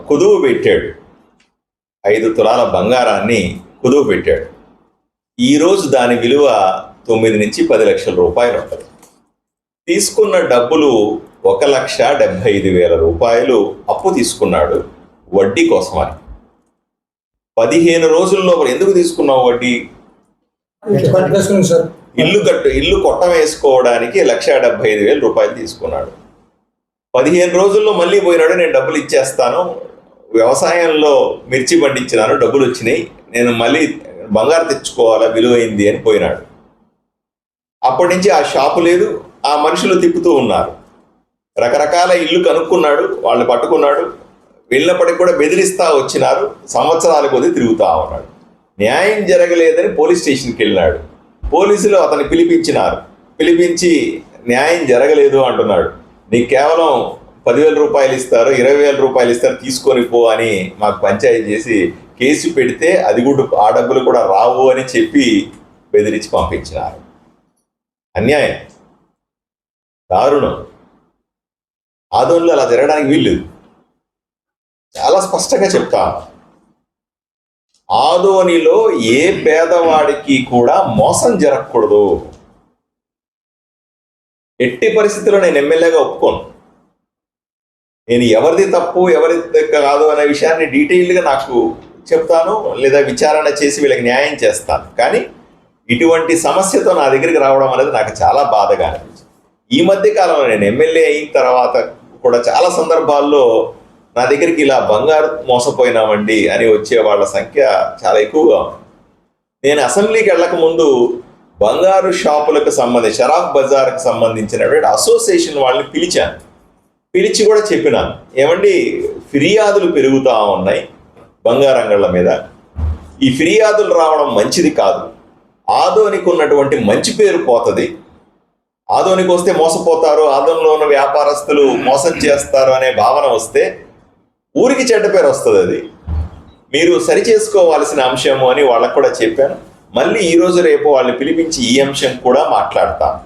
కుదువు పెట్టాడు. 5 తులాల బంగారాన్ని కుదువు పెట్టాడు. ఈరోజు దాని విలువ 9 నుంచి 10 లక్షల రూపాయలు ఉంటుంది. తీసుకున్న డబ్బులు 1,75,000 రూపాయలు అప్పు తీసుకున్నాడు వడ్డీ కోసమని. 15 రోజుల్లో ఎందుకు తీసుకున్నావు వడ్డీ? ఇల్లు కొట్టం వేసుకోవడానికి 1,75,000 రూపాయలు తీసుకున్నాడు. 15 రోజుల్లో మళ్ళీ పోయినాడు, నేను డబ్బులు ఇచ్చేస్తాను, వ్యవసాయంలో మిర్చి పండించినాను, డబ్బులు వచ్చినాయి, నేను మళ్ళీ బంగారు తెచ్చుకోవాలా, విలువైంది అని పోయినాడు. అప్పటి నుంచి ఆ షాపు లేదు, ఆ మనుషులు తిప్పుతూ ఉన్నారు. రకరకాల ఇల్లు కనుక్కున్నాడు, వాళ్ళు పట్టుకున్నాడు. వెళ్ళినప్పటికి కూడా బెదిరిస్తా వచ్చినారు. సంవత్సరాల కొద్దీ తిరుగుతూ ఉన్నాడు. న్యాయం జరగలేదని పోలీస్ స్టేషన్కి వెళ్ళినాడు. పోలీసులు అతన్ని పిలిపించి న్యాయం జరగలేదు అంటున్నాడు. నీకు కేవలం 10,000 రూపాయలు ఇస్తారు, 20,000 రూపాయలు ఇస్తారు, తీసుకొని పో అని మాకు పంచాయతీ చేసి కేసు పెడితే అది కూడా ఆ డబ్బులు కూడా రావు అని చెప్పి బెదిరించి పంపించినారు. అన్యాయం, దారుణం. ఆదోనిలో అలా జరగడానికి వీల్లేదు. చాలా స్పష్టంగా చెప్తాను. ఆదోనిలో ఏ పేదవాడికి కూడా మోసం జరగకూడదు. ఎట్టి పరిస్థితుల్లో నేను ఎమ్మెల్యేగా ఒప్పుకోను. నేను ఎవరిది తప్పు ఎవరిది కాదు అనే విషయాన్ని డీటెయిల్గా నాకు చెప్తాను, లేదా విచారణ చేసి వీళ్ళకి న్యాయం చేస్తాను. కానీ ఇటువంటి సమస్యతో నా దగ్గరికి రావడం అనేది నాకు చాలా బాధగా అనిపించింది. ఈ మధ్య కాలంలో నేను ఎమ్మెల్యే అయిన తర్వాత కూడా చాలా సందర్భాల్లో నా దగ్గరికి ఇలా బంగారు మోసపోయినామండి అని వచ్చే వాళ్ళ సంఖ్య చాలా ఎక్కువగా ఉంది. నేను అసెంబ్లీకి వెళ్ళక ముందు బంగారు షాపులకు సంబంధించి షరాఫ్ బజార్కి సంబంధించినటువంటి అసోసియేషన్ వాళ్ళని పిలిచి కూడా చెప్పినాను, ఏమండి ఫిర్యాదులు పెరుగుతూ ఉన్నాయి బంగారు అంగళ్ళ మీద, ఈ ఫిర్యాదులు రావడం మంచిది కాదు, ఆదోనికి ఉన్నటువంటి మంచి పేరు పోతుంది, ఆదోనికి వస్తే మోసపోతారు, ఆదోనిలో ఉన్న వ్యాపారస్తులు మోసం చేస్తారు అనే భావన వస్తే ఊరికి చెడ్డ పేరు వస్తుంది, అది మీరు సరిచేసుకోవాల్సిన అంశము అని వాళ్ళకు కూడా చెప్పాను. మళ్ళీ ఈరోజు రేపు వాళ్ళని పిలిపించి ఈ అంశం కూడా మాట్లాడతాను.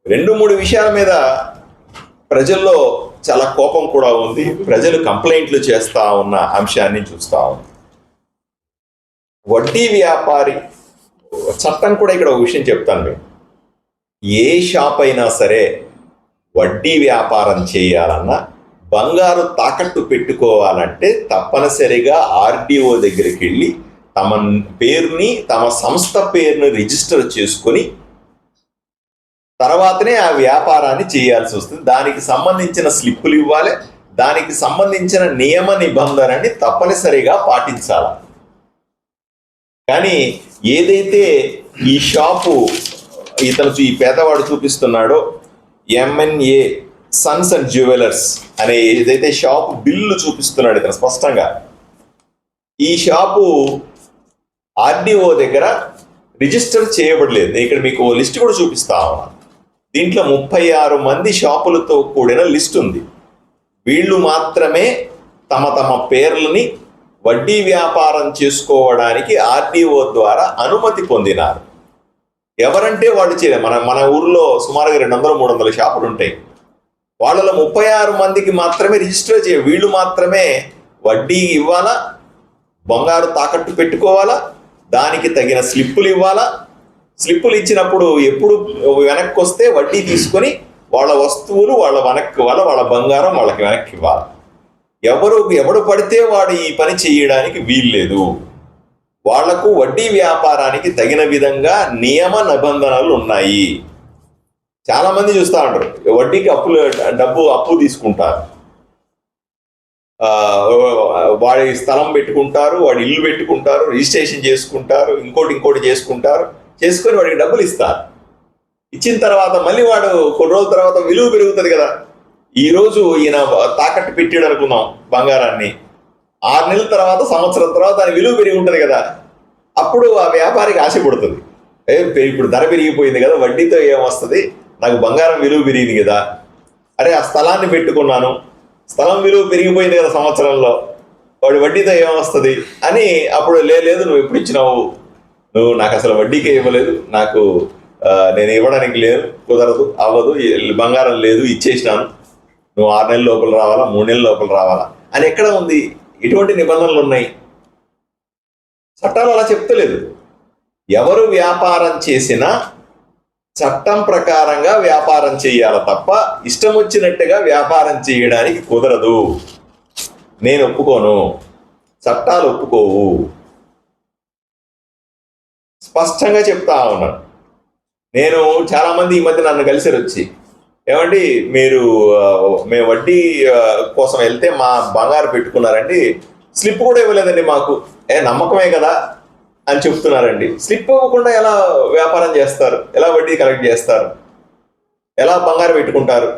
2-3 విషయాల మీద ప్రజల్లో చాలా కోపం కూడా ఉంది. ప్రజలు కంప్లైంట్లు చేస్తా ఉన్న అంశాన్ని చూస్తా ఉంది. వడ్డీ వ్యాపారి చట్టం కూడా ఇక్కడ ఒక విషయం చెప్తాను. మేము ఏ షాప్ అయినా సరే వడ్డీ వ్యాపారం చేయాలన్నా బంగారు తాకట్టు పెట్టుకోవాలంటే తప్పనిసరిగా ఆర్డీఓ దగ్గరికి వెళ్ళి తమ పేరుని, తమ సంస్థ పేరుని రిజిస్టర్ చేసుకొని తర్వాతనే ఆ వ్యాపారాన్ని చేయాల్సి వస్తుంది. దానికి సంబంధించిన స్లిప్పులు ఇవ్వాలి, దానికి సంబంధించిన నియమ నిబంధనని తప్పనిసరిగా పాటించాలి. కానీ ఏదైతే ఈ షాపు ఈ పేదవాడు చూపిస్తున్నాడో ఎంఎన్ఏ సన్స్ అండ్ జ్యువెలర్స్ అనే ఏదైతే షాపు బిల్లు చూపిస్తున్నాడు ఇతను స్పష్టంగా, ఈ షాపు ఆర్డీఓ దగ్గర రిజిస్టర్ చేయబడలేదు. ఇక్కడ మీకు లిస్ట్ కూడా చూపిస్తా ఉన్నాను. దీంట్లో 36 మంది షాపులతో కూడిన లిస్ట్ ఉంది. వీళ్ళు మాత్రమే తమ పేర్లని వడ్డీ వ్యాపారం చేసుకోవడానికి ఆర్డీఓ ద్వారా అనుమతి పొందినారు. ఎవరంటే వాళ్ళు చేయలేదు. మన ఊర్లో సుమారుగా 200-300 షాపులు ఉంటాయి. వాళ్ళలో 36 మందికి మాత్రమే రిజిస్టర్ వీళ్ళు మాత్రమే వడ్డీ ఇవ్వాలా, బంగారు తాకట్టు పెట్టుకోవాలా, దానికి తగిన స్లిప్పులు ఇవ్వాలా. స్లిప్పులు ఇచ్చినప్పుడు ఎప్పుడు వెనక్కి వస్తే వడ్డీ తీసుకొని వాళ్ళ వస్తువులు వాళ్ళ వాళ్ళ బంగారం వాళ్ళకి వెనక్కి ఇవ్వాలి. ఎవడు పడితే వాడు ఈ పని చేయడానికి వీల్లేదు. వాళ్లకు వడ్డీ వ్యాపారానికి తగిన విధంగా నియమ నిబంధనలు ఉన్నాయి. చాలా మంది చూస్తూ ఉంటారు, వడ్డీకి అప్పు తీసుకుంటారు, వాడి స్థలం పెట్టుకుంటారు, వాడి ఇల్లు పెట్టుకుంటారు, రిజిస్ట్రేషన్ చేసుకుంటారు, ఇంకోటి చేసుకుంటారు, చేసుకొని వాడికి డబ్బులు ఇస్తారు. ఇచ్చిన తర్వాత మళ్ళీ వాడు కొన్ని రోజుల తర్వాత విలువ పెరుగుతుంది కదా. ఈరోజు ఈయన తాకట్టు పెట్టాడు అనుకుందాం బంగారాన్ని, 6 నెలల తర్వాత, సంవత్సరం తర్వాత దాని విలువ పెరిగి ఉంటుంది కదా. అప్పుడు ఆ వ్యాపారికి ఆశపడుతుంది, ఇప్పుడు ధర పెరిగిపోయింది కదా, వడ్డీతో ఏమొస్తుంది, నాకు బంగారం విలువ పెరిగింది కదా, అరే ఆ స్థలాన్ని పెట్టుకున్నాను, స్థలం విలువ పెరిగిపోయింది కదా సంవత్సరంలో, వాడి వడ్డీతో ఏమొస్తుంది అని అప్పుడు లేదు నువ్వు ఎప్పుడు ఇచ్చినావు, నువ్వు నాకు అసలు వడ్డీకే ఇవ్వలేదు, నాకు నేను ఇవ్వడానికి లేదు, కుదరదు, అవ్వదు, బంగారం లేదు, ఇచ్చేసినాను, నువ్వు 6 నెలల లోపల రావాలా, 3 నెలల లోపల రావాలా అని ఎక్కడ ఉంది? ఎటువంటి నిబంధనలు ఉన్నాయి? చట్టాలు అలా చెప్తలేదు. ఎవరు వ్యాపారం చేసినా చట్టం ప్రకారంగా వ్యాపారం చేయాలి తప్ప ఇష్టం వచ్చినట్టుగా వ్యాపారం చేయడానికి కుదరదు. నేను ఒప్పుకోను, చట్టాలు ఒప్పుకోవు. స్పష్టంగా చెప్తా ఉన్నాను. నేను చాలా మంది ఈ మధ్య నన్ను కలిసి వచ్చి, ఏమండి మీరు మేము వడ్డీ కోసం వెళ్తే మా బంగారు పెట్టుకున్నారండి, స్లిప్ కూడా ఇవ్వలేదండి మాకు. నమ్మకమే కదా అని చెప్తున్నారండి. స్లిప్ ఇవ్వకుండా ఎలా వ్యాపారం చేస్తారు? ఎలా వడ్డీ కలెక్ట్ చేస్తారు? ఎలా బంగారు పెట్టుకుంటారు?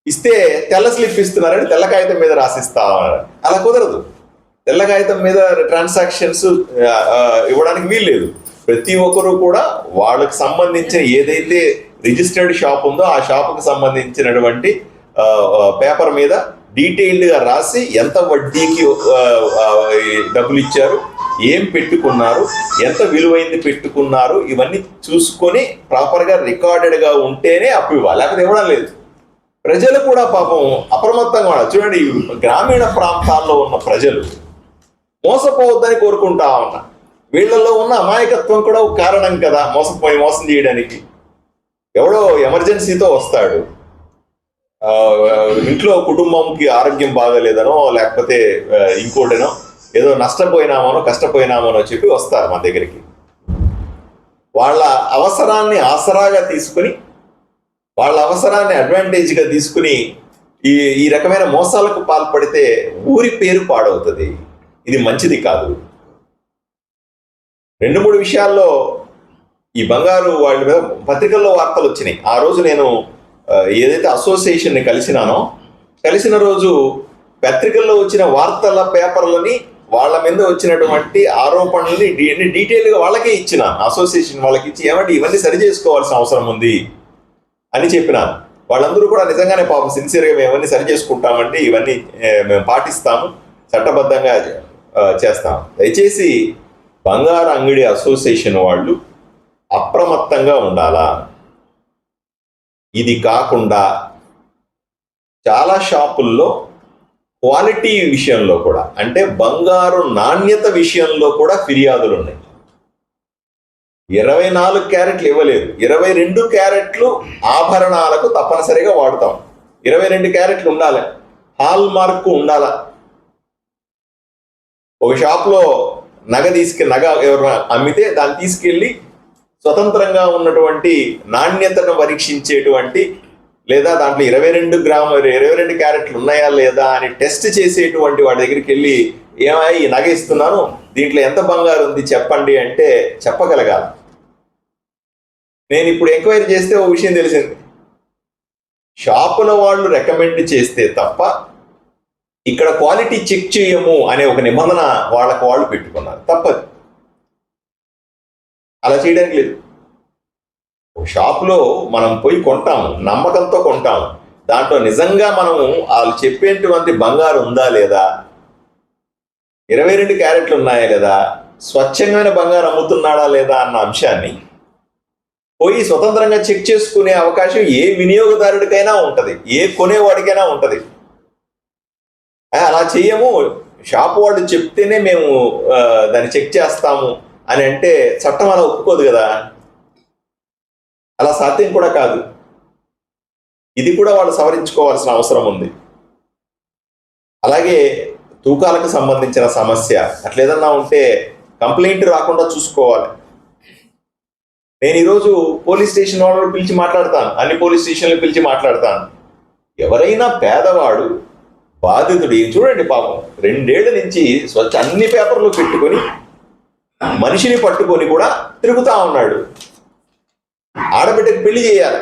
ఇస్తే తెల్ల స్లిప్ ఇస్తున్నారండి, తెల్ల కాగితం మీద రాసిస్తా ఉన్నారు. అలా కుదరదు. తెల్ల కాగితం మీద ట్రాన్సాక్షన్స్ ఇవ్వడానికి వీల్లేదు. ప్రతి ఒక్కరూ కూడా వాళ్ళకి సంబంధించిన ఏదైతే రిజిస్టర్డ్ షాప్ ఉందో ఆ షాపుకి సంబంధించినటువంటి పేపర్ మీద డీటెయిల్డ్గా రాసి ఎంత వడ్డీకి డబ్బులు ఇచ్చారు, ఏం పెట్టుకున్నారు, ఎంత విలువైంది పెట్టుకున్నారు, ఇవన్నీ చూసుకొని ప్రాపర్గా రికార్డెడ్గా ఉంటేనే అప్పు ఇవ్వాలి, లేకపోతే ఇవ్వడం లేదు. ప్రజలు కూడా పాపం అప్రమత్తంగా ఉండాలి. చూడండి, గ్రామీణ ప్రాంతాల్లో ఉన్న ప్రజలు మోసపోవద్దని కోరుకుంటా ఉన్నా. వీళ్ళల్లో ఉన్న అమాయకత్వం కూడా ఒక కారణం కదా మోసం చేయడానికి. ఎవడో ఎమర్జెన్సీతో వస్తాడు, ఇంట్లో కుటుంబంకి ఆరోగ్యం బాగలేదనో లేకపోతే ఇంకోటనో ఏదో నష్టపోయినామనో కష్టపోయినామనో చెప్పి వస్తారు మన దగ్గరికి. వాళ్ళ అవసరాన్ని ఆసరాగా తీసుకుని, వాళ్ళ అవసరాన్ని అడ్వాంటేజ్గా తీసుకుని ఈ రకమైన మోసాలకు పాల్పడితే ఊరి పేరు పాడవుతుంది. ఇది మంచిది కాదు. 2-3 విషయాల్లో ఈ బంగారు వాళ్ళ మీద పత్రికల్లో వార్తలు వచ్చినాయి. ఆ రోజు నేను ఏదైతే అసోసియేషన్ని కలిసిన రోజు పత్రికల్లో వచ్చిన వార్తల పేపర్లని, వాళ్ళ మీద వచ్చినటువంటి ఆరోపణల్ని డీటెయిల్గా వాళ్ళకే ఇచ్చినాను. అసోసియేషన్ వాళ్ళకి ఇచ్చి, ఏమంటే ఇవన్నీ సరి చేసుకోవాల్సిన అవసరం ఉంది అని చెప్పినాను. వాళ్ళందరూ కూడా నిజంగానే పాపం సిన్సియర్గా మేము ఇవన్నీ సరి చేసుకుంటామండి, ఇవన్నీ మేము పాటిస్తాము, చట్టబద్ధంగా చేస్తాం. దయచేసి బంగారు అంగడి అసోసియేషన్ వాళ్ళు అప్రమత్తంగా ఉండాలా. ఇది కాకుండా చాలా షాపుల్లో క్వాలిటీ విషయంలో కూడా, అంటే బంగారు నాణ్యత విషయంలో కూడా ఫిర్యాదులు ఉన్నాయి. 24 క్యారెట్లు ఇవ్వలేదు, 22 క్యారెట్లు ఆభరణాలకు తప్పనిసరిగా వాడతాం. 22 క్యారెట్లు ఉండాలి, హాల్ మార్కు ఉండాల. ఒక షాప్లో నగ ఎవరు అమ్మితే దాన్ని తీసుకెళ్ళి స్వతంత్రంగా ఉన్నటువంటి నాణ్యతను పరీక్షించేటువంటి, లేదా దాంట్లో 22 క్యారెట్లు ఉన్నాయా లేదా అని టెస్ట్ చేసేటువంటి వాడి దగ్గరికి వెళ్ళి, ఏమై ఈ నగ ఇస్తున్నాను, దీంట్లో ఎంత బంగారు ఉంది చెప్పండి అంటే చెప్పగలగాలి. నేను ఇప్పుడు ఎంక్వైరీ చేస్తే ఒక విషయం తెలిసింది, షాపుల వాళ్ళు రికమెండ్ చేస్తే తప్ప ఇక్కడ క్వాలిటీ చెక్ చేయము అనే ఒక నిబంధన వాళ్ళు పెట్టుకున్నారు. తప్పదు, అలా చేయడానికి లేదు. ఒక షాపులో మనం పోయి కొంటాము, నమ్మకంతో కొంటాము, దాంట్లో నిజంగా మనము వాళ్ళు చెప్పేటువంటి బంగారు ఉందా లేదా, 22 క్యారెట్లు ఉన్నాయా లేదా, స్వచ్ఛమైన బంగారు అమ్ముతున్నాడా లేదా అన్న అంశాన్ని పోయి స్వతంత్రంగా చెక్ చేసుకునే అవకాశం ఏ వినియోగదారుడికైనా ఉంటుంది, ఏ కొనేవాడికైనా ఉంటుంది. అలా చేయము, షాపు వాళ్ళు చెప్తేనే మేము దాన్ని చెక్ చేస్తాము అని అంటే చట్టం అలా ఒప్పుకోదు కదా, అలా సాధ్యం కూడా కాదు. ఇది కూడా వాళ్ళు సవరించుకోవాల్సిన అవసరం ఉంది. అలాగే తూకాలకు సంబంధించిన సమస్య అట్లేదన్నా ఉంటే కంప్లైంట్ రాకుండా చూసుకోవాలి. నేను ఈరోజు పోలీస్ స్టేషన్ వాళ్ళు పిలిచి మాట్లాడతాను, అన్ని పోలీస్ స్టేషన్లు పిలిచి మాట్లాడతాను. ఎవరైనా పేదవాడు బాధితుడు, చూడండి పాపం 2 ఏళ్ల నుంచి అన్ని పేపర్లు పెట్టుకొని మనిషిని పట్టుకొని కూడా తిరుగుతా ఉన్నాడు. ఆడబిడ్డకి పెళ్లి చేయాలి,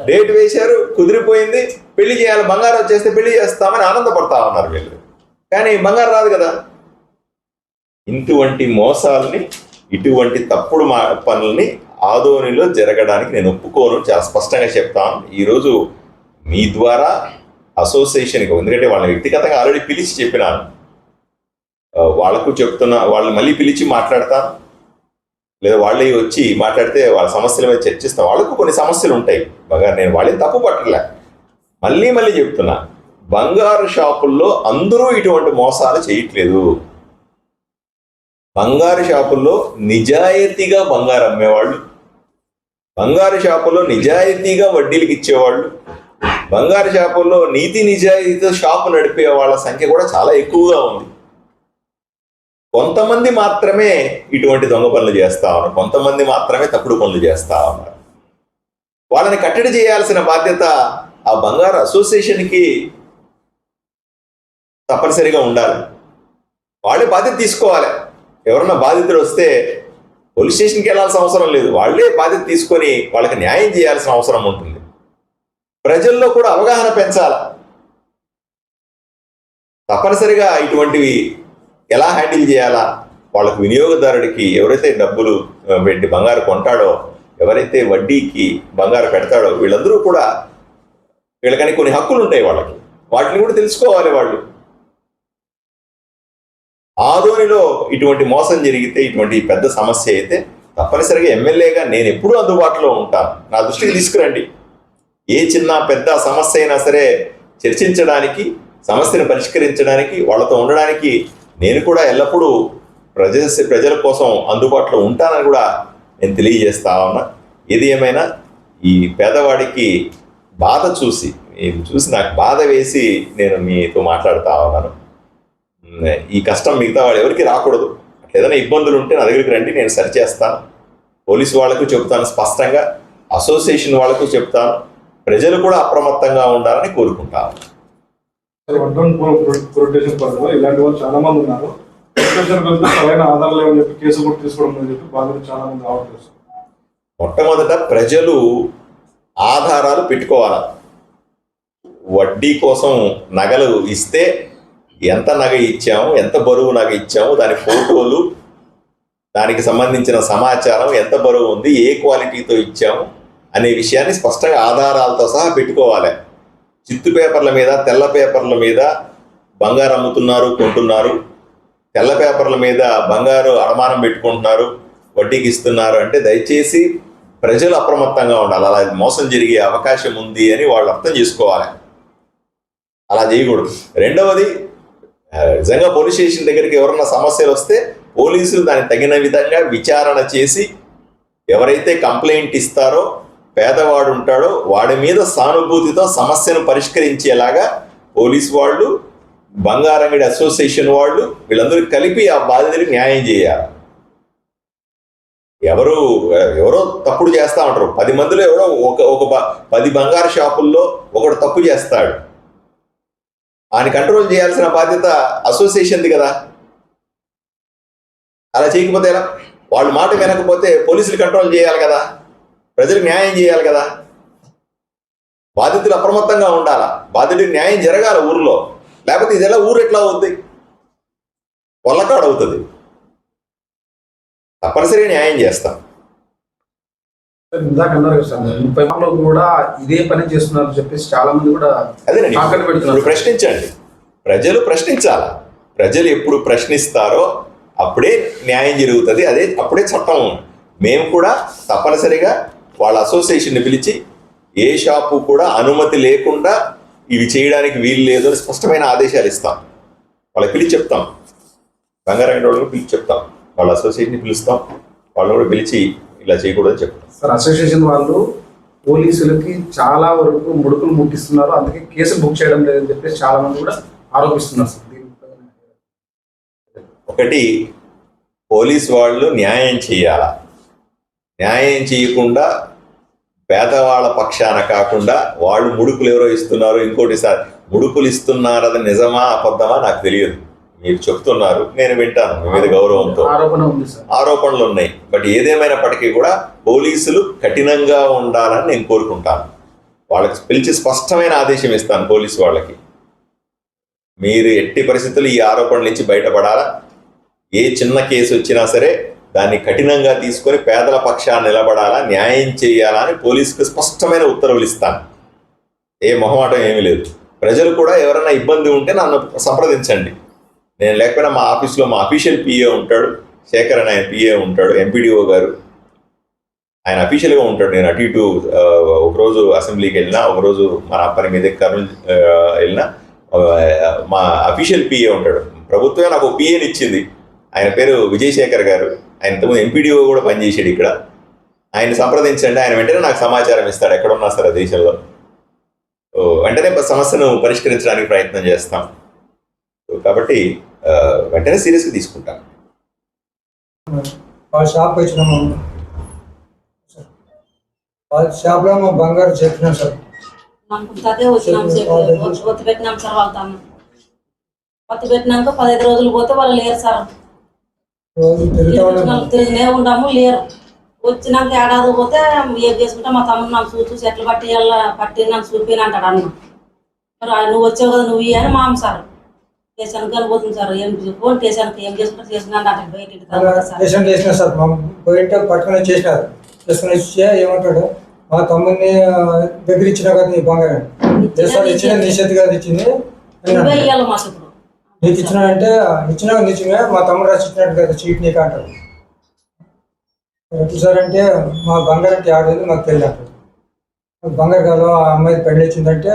డేట్ వేశారు, కుదిరిపోయింది, పెళ్లి చేయాలి, బంగారం వచ్చేస్తే పెళ్లి చేస్తామని ఆనందపడతా ఉన్నారు వీళ్ళు. కానీ బంగారం రాదు కదా. ఇటువంటి మోసాలని, ఇటువంటి తప్పుడు పనులని ఆదోనిలో జరగడానికి నేను ఒప్పుకోను, చాలా స్పష్టంగా చెప్తాను. ఈరోజు మీ ద్వారా అసోసియేషన్కి, ఎందుకంటే వాళ్ళని వ్యక్తిగతంగా ఆల్రెడీ పిలిచి చెప్పినాను, వాళ్ళకు చెప్తున్నా, వాళ్ళని మళ్ళీ పిలిచి మాట్లాడతాను, లేదా వాళ్ళే వచ్చి మాట్లాడితే వాళ్ళ సమస్యల మీద చర్చిస్తాం. వాళ్ళకు కొన్ని సమస్యలు ఉంటాయి బాగా, నేను వాళ్ళని తప్పు పట్టలే, మళ్ళీ మళ్ళీ చెప్తున్నా, బంగారు షాపుల్లో అందరూ ఇటువంటి మోసాలు చేయట్లేదు. బంగారు షాపుల్లో నిజాయితీగా బంగారు అమ్మేవాళ్ళు, బంగారు షాపుల్లో నిజాయితీగా వడ్డీలకు ఇచ్చేవాళ్ళు, బంగారు షాపుల్లో నీతి నిజాయితీతో షాపు నడిపే వాళ్ళ సంఖ్య కూడా చాలా ఎక్కువగా ఉంది. కొంతమంది మాత్రమే ఇటువంటి దొంగ పనులు చేస్తా ఉన్నారు, కొంతమంది మాత్రమే తప్పుడు పనులు చేస్తా ఉన్నారు. వాళ్ళని కట్టడి చేయాల్సిన బాధ్యత ఆ బంగారు అసోసియేషన్కి తప్పనిసరిగా ఉండాలి. వాళ్ళే బాధ్యత తీసుకోవాలి. ఎవరన్నా బాధితుడు వస్తే పోలీస్ స్టేషన్కి వెళ్ళాల్సిన అవసరం లేదు, వాళ్ళే బాధ్యత తీసుకొని వాళ్ళకి న్యాయం చేయాల్సిన అవసరం ఉంటుంది. ప్రజల్లో కూడా అవగాహన పెంచాలి. తప్పనిసరిగా ఇటువంటివి ఎలా హ్యాండిల్ చేయాలా, వాళ్ళకు వినియోగదారుడికి ఎవరైతే డబ్బులు పెట్టి బంగారు కొంటాడో, ఎవరైతే వడ్డీకి బంగారు పెడతాడో, వీళ్ళందరూ కూడా వీళ్ళకని కొన్ని హక్కులు ఉంటాయి వాళ్ళకి, వాటిని కూడా తెలుసుకోవాలి వాళ్ళు. ఆదోనిలో ఇటువంటి మోసం జరిగితే, ఇటువంటి పెద్ద సమస్య అయితే తప్పనిసరిగా ఎమ్మెల్యేగా నేను ఎప్పుడూ అందుబాటులో ఉంటాను. నా దృష్టికి తీసుకురండి. ఏ చిన్న పెద్ద సమస్య అయినా సరే చర్చించడానికి, సమస్యను పరిష్కరించడానికి, వాళ్ళతో ఉండడానికి నేను కూడా ఎల్లప్పుడూ ప్రజల కోసం అందుబాటులో ఉంటానని కూడా నేను తెలియజేస్తా ఉన్నా. ఏది ఏమైనా ఈ పేదవాడికి బాధ చూసి నాకు బాధ వేసి నేను మీతో మాట్లాడుతూ ఉన్నాను. ఈ కష్టం మిగతా వాళ్ళు ఎవరికి రాకూడదు. ఏదైనా ఇబ్బందులు ఉంటే నా దగ్గరికి రండి, నేను సరిచేస్తాను. పోలీసు వాళ్ళకు చెప్తాను స్పష్టంగా, అసోసియేషన్ వాళ్ళకు చెప్తాను. ప్రజలు కూడా అప్రమత్తంగా ఉండాలని కోరుకుంటాను. ఇలాంటి వాళ్ళు చాలా మంది ఉన్నారు. సరైన ఆధారాలు లేవని చెప్పి కేసు కూడా తీసుకోవడం అని చెప్పి బాధితులు చాలా మంది రావట్లేదు. మొట్టమొదట ప్రజలు ఆధారాలు పెట్టుకోవాలి. వడ్డీ కోసం నగలు ఇస్తే ఎంత నగ ఇచ్చాము, ఎంత బరువు నగ ఇచ్చాము, దాని ఫోటోలు, దానికి సంబంధించిన సమాచారం, ఎంత బరువు ఉంది, ఏ క్వాలిటీతో ఇచ్చాము అనే విషయాన్ని స్పష్టంగా ఆధారాలతో సహా పెట్టుకోవాలి. చిత్తు పేపర్ల మీద, తెల్ల పేపర్ల మీద బంగారు అమ్ముతున్నారు, కొంటున్నారు, తెల్ల పేపర్ల మీద బంగారు అడమానం పెట్టుకుంటున్నారు, వడ్డీకి ఇస్తున్నారు అంటే దయచేసి ప్రజలు అప్రమత్తంగా ఉండాలి. అలా మోసం జరిగే అవకాశం ఉంది అని వాళ్ళు అర్థం చేసుకోవాలి. అలా చేయకూడదు. రెండవది, నిజంగా పోలీస్ స్టేషన్ దగ్గరికి ఎవరన్నా సమస్యలు వస్తే పోలీసులు దానికి తగిన విధంగా విచారణ చేసి ఎవరైతే కంప్లైంట్ ఇస్తారో, పేదవాడు ఉంటాడో వాడి మీద సానుభూతితో సమస్యను పరిష్కరించేలాగా పోలీసు వాళ్ళు, బంగారంగడి అసోసియేషన్ వాళ్ళు, వీళ్ళందరూ కలిపి ఆ బాధితుడికి న్యాయం చేయాలి. ఎవరో తప్పుడు చేస్తూ ఉంటారు. 10 మందిలో ఎవరో ఒక 10 బంగారు షాపుల్లో ఒకడు తప్పు చేస్తాడు. ఆయన కంట్రోల్ చేయాల్సిన బాధ్యత అసోసియేషన్ది కదా. అలా చేయకపోతే ఎలా? వాళ్ళు మాట వినకపోతే పోలీసులు కంట్రోల్ చేయాలి కదా, ప్రజలకు న్యాయం చేయాలి కదా. బాధితులు అప్రమత్తంగా ఉండాలా, బాధితుడికి న్యాయం జరగాలి ఊర్లో. లేకపోతే ఇది ఎలా ఊరు ఎట్లా అవుతుంది? వల్లకాడు. తప్పనిసరిగా న్యాయం చేస్తాం. ఇందాక అన్నారు కదా సార్, 30 కూడా ఇదే పని చేస్తున్నారు చెప్పేసి చాలా మంది కూడా అదేనండి. ఇప్పుడు ప్రశ్నించండి, ప్రజలు ప్రశ్నించాలా. ప్రజలు ఎప్పుడు ప్రశ్నిస్తారో అప్పుడే న్యాయం జరుగుతుంది, అప్పుడే చట్టం. మేము కూడా తప్పనిసరిగా వాళ్ళ అసోసియేషన్ని పిలిచి ఏ షాపు కూడా అనుమతి లేకుండా ఇవి చేయడానికి వీలు లేదు అని స్పష్టమైన ఆదేశాలు ఇస్తాం. వాళ్ళకి పిలిచి చెప్తాం, బంగారంగడి వాళ్ళని పిలిచి చెప్తాం, వాళ్ళ అసోసియేషన్ని పిలుస్తాం, వాళ్ళని కూడా పిలిచి ఇలా చేయకూడదని చెప్తాం. సార్, అసోసియేషన్ వాళ్ళు పోలీసులకి చాలా వరకు ముడుకులు ముట్టిస్తున్నారు, అందుకే కేసులు బుక్ చేయడం లేదని చెప్పేసి చాలా మంది కూడా ఆరోపిస్తున్నారు సార్. ఒకటి, పోలీసు వాళ్ళు న్యాయం చేయాల. న్యాయం చేయకుండా పేదవాళ్ళ పక్షాన కాకుండా వాళ్ళు ముడుకులు ఎవరో ఇస్తున్నారు, ఇంకోటి సార్ ముడుకులు ఇస్తున్నారు, అది నిజమా అబద్ధమా నాకు తెలియదు. మీరు చెప్తున్నారు, నేను వింటాను మీ మీద గౌరవంతో. ఆరోపణలు ఉన్నాయి. బట్ ఏదేమైనప్పటికీ కూడా పోలీసులు కఠినంగా ఉండాలని నేను కోరుకుంటాను. వాళ్ళకి పిలిచి స్పష్టమైన ఆదేశం ఇస్తాను పోలీసు వాళ్ళకి. మీరు ఎట్టి పరిస్థితుల్లో ఈ ఆరోపణల నుంచి బయటపడాలా. ఏ చిన్న కేసు వచ్చినా సరే దాన్ని కఠినంగా తీసుకొని పేదల పక్షాన్ని నిలబడాలా, న్యాయం చేయాలా అని పోలీసుకు స్పష్టమైన ఉత్తర్వులు ఇస్తాను. ఏ మొహమాటం ఏమీ లేదు. ప్రజలు కూడా ఎవరైనా ఇబ్బంది ఉంటే నన్ను సంప్రదించండి. నేను లేకపోయినా మా ఆఫీస్లో మా అఫీషియల్ పిఏ ఉంటాడు, శేఖర్ అని ఆయన పిఏ ఉంటాడు, ఎంపీడీఓ గారు, ఆయన అఫీషియల్గా ఉంటాడు. నేను అటు ఇటు ఒకరోజు అసెంబ్లీకి వెళ్ళినా, ఒకరోజు మన అప్పని మీద కర్నూలు వెళ్ళినా మా అఫీషియల్ పిఏ ఉంటాడు. ప్రభుత్వమే నాకు పిఏని ఇచ్చింది. ఆయన పేరు విజయశేఖర్ గారు. ఆయన ఇంతకుముందు ఎంపీడీఓ కూడా పనిచేసాడు ఇక్కడ. ఆయన సంప్రదించండి, ఆయన వెంటనే నాకు సమాచారం ఇస్తాడు ఎక్కడున్నా సరే దేశంలో. వెంటనే సమస్యను పరిష్కరించడానికి ప్రయత్నం చేస్తాం. కాబట్టి వెంటనే సీరియస్గా తీసుకుంటాం. వాళ్ళ షాప్ వచ్చినాము. వాళ్ళ షాప్లో మా బంగారు చెప్పినాం సార్. అదే వచ్చినాం సార్, ఒత్తి పెట్టినాం సార్. వాళ్ళతో ఒత్తి పెట్టినాక 15 రోజులు పోతే వాళ్ళు లేరు సార్. రోజు తిరుగుతూ ఉన్నాం. తిరిగినే ఉన్నాము, లేరు. వచ్చినాక ఏడాది పోతే ఏం చేసుకుంటే మా తమ్ముడు నాకు చూసి ఎట్లా పట్టి నన్ను చూపిని అంటాడు అన్న. మరి నువ్వు వచ్చావు కదా నువ్వు అని మామ సార్ స్టేషన్కి అని పోతుంది సార్. ఏం ఫోన్ స్టేషన్కి ఏం చేసుకుంటే చేసిన అక్కడ బయట స్టేషన్ చేసినా సార్. మా పోయింటే పట్టుకుని వచ్చేసినారు. చేసుకుని వచ్చి ఏమంటాడు, మా తమ్ముడిని దగ్గర ఇచ్చినా కదా నీ బంగారం సార్, ఇచ్చిన నీ చేతి కదా ఇచ్చింది ఇవ్వాలి మాకు ఇప్పుడు. నీకు ఇచ్చినా అంటే ఇచ్చినా నిజమే, మా తమ్ముడు రాసి ఇచ్చినట్టు కదా చీట్ నీకు అంటాడు. ఎట్లా సార్ అంటే మా బంగారంకి ఆడేది మాకు తెలియదు అంటాడు. బంగారు కాదు ఆ అమ్మాయి పెళ్లి వచ్చిందంటే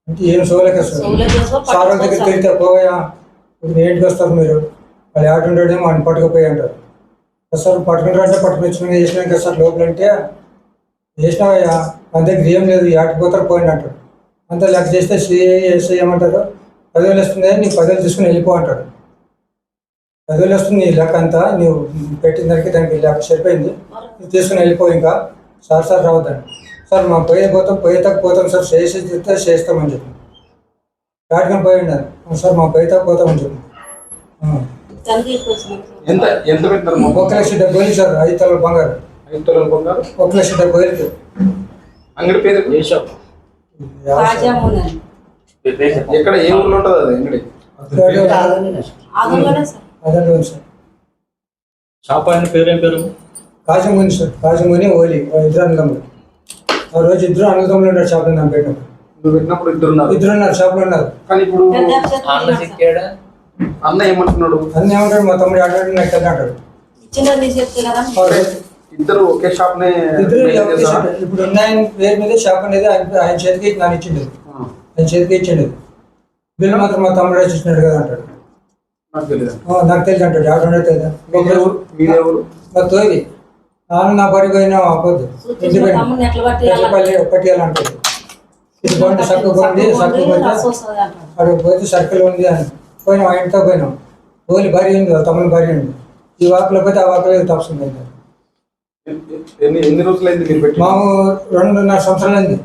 అంటే ఏం సోలేక సార్. సార్ వాళ్ళ దగ్గర తిరిగితే పోయా ఇప్పుడు ఏంటికి వస్తారు మీరు, వాళ్ళు ఆట ఉండేమో ఆయన పట్టుకుపోయి అంటారు. సార్ పట్టుకుంటారు అంటే పట్టుకుని వచ్చినాక చేసినాం కదా సార్. లోపల అంటే చేసినావయ్యా మన దగ్గర ఏం లేదు, ఆటిపోతారు పోయింది అంటాడు. అంతా లెక్క చేస్తే సిఐ ఎస్ఐ ఏమంటారు, 10,000 వస్తుంది నీకు 10,000 తీసుకుని వెళ్ళిపో అంటాడు. 10,000 వస్తుంది నీ లెక్క అంతా, నువ్వు పెట్టిన దానికి లెక్క సరిపోయింది, నువ్వు తీసుకుని వెళ్ళిపో ఇంకా. సార్ రావద్దండి సార్, మా పోతాం సార్, చేస్తే చేస్తామని చెప్పి దాటికని పోయింది సార్. మా పోతామని చెప్పి ఎంత ఎంత పెట్టినారు? 1,70,000 సార్. 5 తులాల బంగారు. 5 తులాల బంగారు 1,70,000. అంగడి పేరు ఎక్కడ, ఏ ఊర్లో ఉంటుంది అది అంగడి? అదే సార్. షాప్ ఆయన పేరు ఏం పేరు? కాశముని సార్. కాశముని ఓలి ఇద్దరు అన్నదమ్ములు. ఆ రోజు ఇద్దరు అన్నదమ్ములు ఉన్నారు షాప్లో. నాకు పెట్టినప్పుడు నువ్వు పెట్టినప్పుడు ఇద్దరు ఉన్నారు షాప్లో ఉన్నారు. కానీ ఇప్పుడు అన్న ఏమంటున్నాడు? అన్న ఏమంటాడు, మా తమ్ముడు ఆడాడు నాకు కదా అంటాడు. ఇద్దరు ఒకే షాప్ ఇప్పుడు ఉన్న ఆయన పేరు మీద షాప్ అనేది ఆయన చేతికి నాకు ఇచ్చిండు. ఆయన చేతికి ఇచ్చిండు. బిల్లు మాత్రం మా తమ్ముడు రాసి ఇచ్చినాడు కదా అంటాడు. నాకు తెలియదు అంటాడు. ఆడ తెలియదు మా తోది. నాన్న నా బడి పోయినా ఆపొద్దు, ఇంటి పట్టియాలంటాడు. ఇది పోండి సర్కిల్ పోండి, సర్కిల్ పోతే అక్కడ పోతే సర్కిల్ ఉంది అని పోయినాం. ఆ ఇంట్లో పోయినాం. ఓలి భార్య ఉంది, తమ్ముని భార్య ఉంది. ఈ వాకులో పోతే ఆ వాకులో తప్పస్తుంది. ఎన్ని రోజులైంది మీరు పెట్టి? మాము 2.5 సంవత్సరాలు అయింది.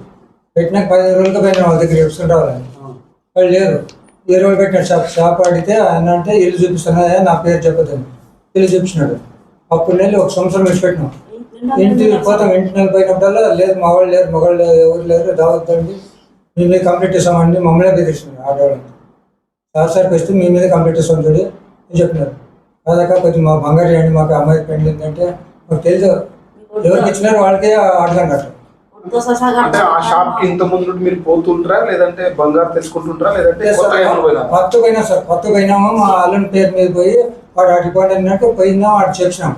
పెట్టినాక 15 రోజులుగా పోయినా వాళ్ళ దగ్గర ఎడుచుకుని రావాలని. వాళ్ళు లేరు. 20 రోజులు పెట్టినాడు షాప్ అడిగితే ఆయన అంటే ఇల్లు చూపిస్తున్నా నా పేరు చెప్పదని ఇల్లు చూపించినాడు. అప్పుడు నెల 1 సంవత్సరం విడిచిపెట్టినాం. ఇంటికి పోతాం. ఇంటి నెల పోయినప్పుడల్లా లేదు మా వాళ్ళు లేరు, మగవాళ్ళు లేరు, ఎవరు లేరు, దావద్దండి మీ మీద కంప్లీట్ చేస్తామని మమ్మల్ని బెదిరిస్తున్నారు ఆడవాళ్ళని. సార్కి వస్తే మీ మీద కంప్లీట్ చేస్తాం చూడి అని చెప్పినారు. కాదాక కొంచెం మా బంగారు అండి మాకు అమ్మాయి పెళ్లి ఏంటంటే మాకు తెలియదు, ఎవరికి ఇచ్చినారు వాళ్ళకే అర్థం కట్టారు. అంటే ఆ షాప్ కి ఇంత ముందు మీరు పోతుంటారా, లేదంటే బంగారు తెలుసుకుంటుంటారా, లేదంటే కొత్త పోయినా సార్. కొత్త పోయినాము. మా అల్లుని పేరు మీద పోయి వాడు అటుకోండి అన్నట్టు పోయిందా వాడు చెప్పినాం.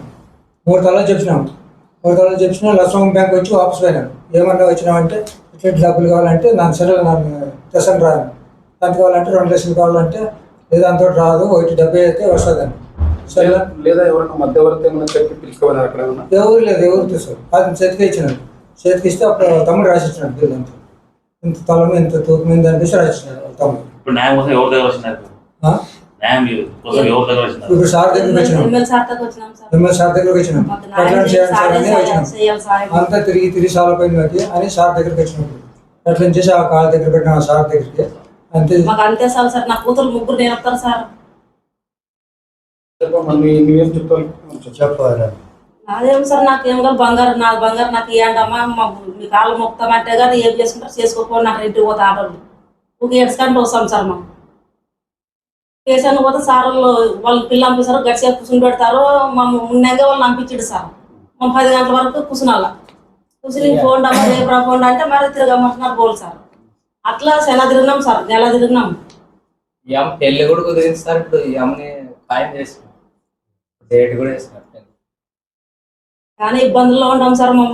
3 తలాలు చెప్పినాం. 3 తలాలు చెప్పినా లక్ష్మం బ్యాంక్ వచ్చి వాపస్ పోయినాం. ఏమన్నా వచ్చినామంటే ఇట్లా డబ్బులు కావాలంటే నాకు సరే నాకు తెసని రాను, ఎంత కావాలంటే 2 లక్షలు కావాలంటే లేదా అంతో రాదు, 1,70,000 అయితే వస్తుందని. సరే లేదా ఎవరైనా మధ్యవర్తి ఏమైనా చెప్పి పిలుచుకోవాలి అక్కడ ఏమన్నా? ఎవరు లేదు, ఎవరు తీసుకోరు. అది చేతికి ఇచ్చినాడు. చేతికి ఇస్తే అప్పుడు తమ్ముడు రాసిచ్చినాడు బిల్లు అంతా. ఇంత తలము ఇంత తూకమైంది అనిపిస్తే రాసిచ్చినాడు తమ్ముడు. ఇప్పుడు న్యాయం కోసం ఎవరి దగ్గర వచ్చినారు? న్యాయం కోసం ఎవరి దగ్గర వచ్చినారు? ఇప్పుడు సార్ దగ్గరికి వచ్చినాం. ఎమ్మెల్యే సార్ దగ్గరికి వచ్చినాం. ఎట్లా చేయాలి సార్ అని వచ్చినాం. అంతా తిరిగి సార్లు పోయింది మాకు అని సార్ దగ్గరికి వచ్చినప్పుడు ఎట్లా చేసి ఆ కాళ్ళ దగ్గర పెట్టిన సార్ దగ్గరికి అంతే. అంతే సార్. సార్ నా కూతురు 3 నేర్పుతారు సార్. నువ్వేం చెప్తావు? చెప్పాలి. అదేం సార్ నాకేం కాదు, బంగారు నాకు ఇవ్వండమ్మా, మీ కాళ్ళు మొక్తామంటే కానీ ఏం చేసుకుంటారు చేసుకోకపోతే నాకు ఇంటికి పోతే ఆటోళ్ళు ఒక 7 గంటలు వస్తాం సార్. మా స్టేషన్ పోతే సార్ వాళ్ళు పిల్లలు పంపిస్తారు, గడిచేపు కూర్చుని పెడతారు. మున్నంగా వాళ్ళు పంపించాడు సార్. 10 గంటల వరకు కూర్చున్నాళ్ళ కూర్చుని పోండి అమ్మ రేపు పోండి అంటే మరి తిరగమంటున్నారు పోలు సార్. అట్లా సెల తిరిగినాం సార్, నెల తిరిగినాం. పెళ్లి కూడా కుదిరింది సార్. ఇప్పుడు ఈ అమ్మని ఖాయం చేస్తున్నాం, డేట్ కూడా వేస్తున్నారు. కానీ ఇబ్బందుల్లో ఉంటాం సార్ మేము